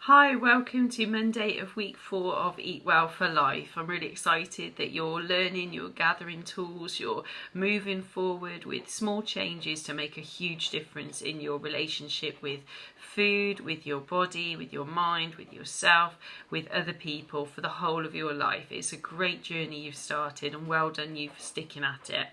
Hi, welcome to Monday of week 4 of Eat Well for Life. I'm really excited that you're learning, you're gathering tools, you're moving forward with small changes to make a huge difference in your relationship with food, with your body, with your mind, with yourself, with other people for the whole of your life. It's a great journey you've started and well done you for sticking at it.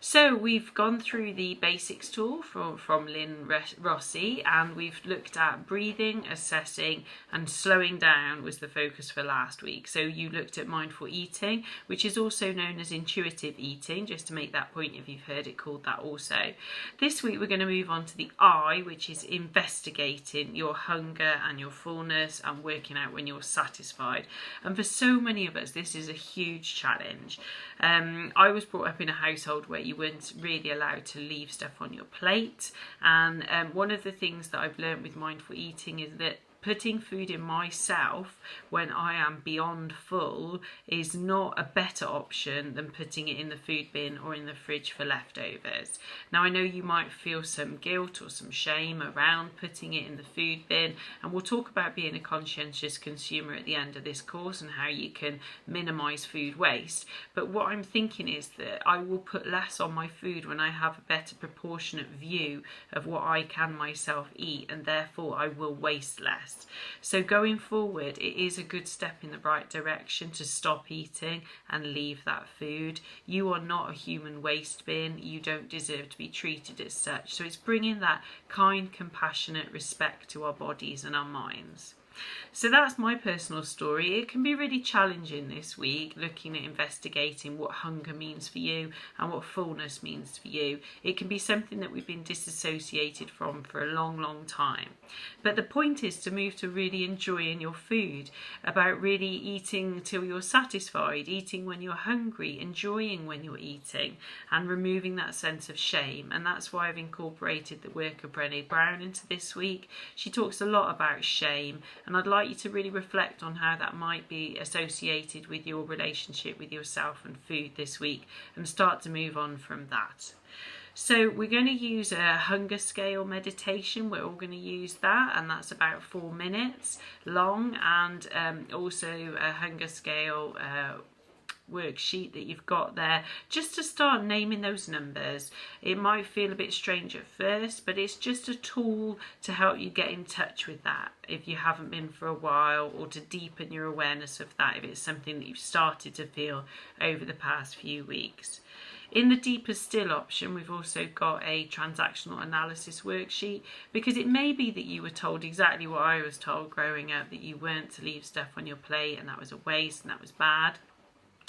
So we've gone through the basics tool from Lynn Rossi, and we've looked at breathing, assessing and slowing down was the focus for last week. So you looked at mindful eating, which is also known as intuitive eating, just to make that point if you've heard it called that also. This week we're going to move on to the I, which is investigating your hunger and your fullness and working out when you're satisfied. And for so many of us this is a huge challenge. I was brought up in a household where you weren't really allowed to leave stuff on your plate, and one of the things that I've learned with mindful eating is that putting food in myself when I am beyond full is not a better option than putting it in the food bin or in the fridge for leftovers. Now I know you might feel some guilt or some shame around putting it in the food bin, and we'll talk about being a conscientious consumer at the end of this course and how you can minimise food waste. But what I'm thinking is that I will put less on my food when I have a better proportionate view of what I can myself eat, and therefore I will waste less. So going forward, it is a good step in the right direction to stop eating and leave that food. You are not a human waste bin. You don't deserve to be treated as such. So it's bringing that kind, compassionate respect to our bodies and our minds. So that's my personal story. It can be really challenging this week, looking at investigating what hunger means for you and what fullness means for you. It can be something that we've been disassociated from for a long time. But the point is to move to really enjoying your food, about really eating till you're satisfied, eating when you're hungry, enjoying when you're eating, and removing that sense of shame. And that's why I've incorporated the work of Brené Brown into this week. She talks a lot about shame, and I'd like you to really reflect on how that might be associated with your relationship with yourself and food this week, and start to move on from that. So we're going to use a hunger scale meditation. We're all going to use that, and that's about 4 minutes long, and also a hunger scale worksheet that you've got there, just to start naming those numbers. It might feel a bit strange at first, but it's just a tool to help you get in touch with that if you haven't been for a while, or to deepen your awareness of that if it's something that you've started to feel over the past few weeks. In the deeper still option, we've also got a transactional analysis worksheet, because it may be that you were told exactly what I was told growing up, that you weren't to leave stuff on your plate and that was a waste and that was bad.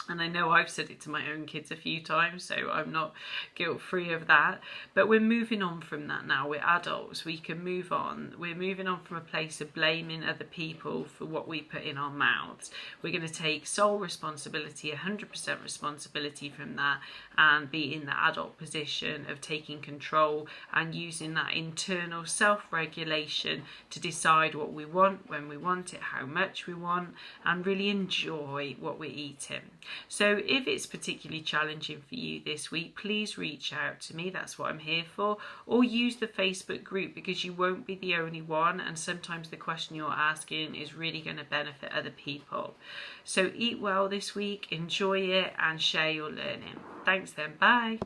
And I know I've said it to my own kids a few times, so I'm not guilt-free of that. But we're moving on from that now. We're adults. We can move on. We're moving on from a place of blaming other people for what we put in our mouths. We're going to take sole responsibility, 100% responsibility from that, and be in the adult position of taking control and using that internal self-regulation to decide what we want, when we want it, how much we want, and really enjoy what we're eating. So if it's particularly challenging for you this week, please reach out to me. That's what I'm here for. Or use the Facebook group, because you won't be the only one, and sometimes the question you're asking is really going to benefit other people. So eat well this week, enjoy it, and share your learning. Thanks then, bye.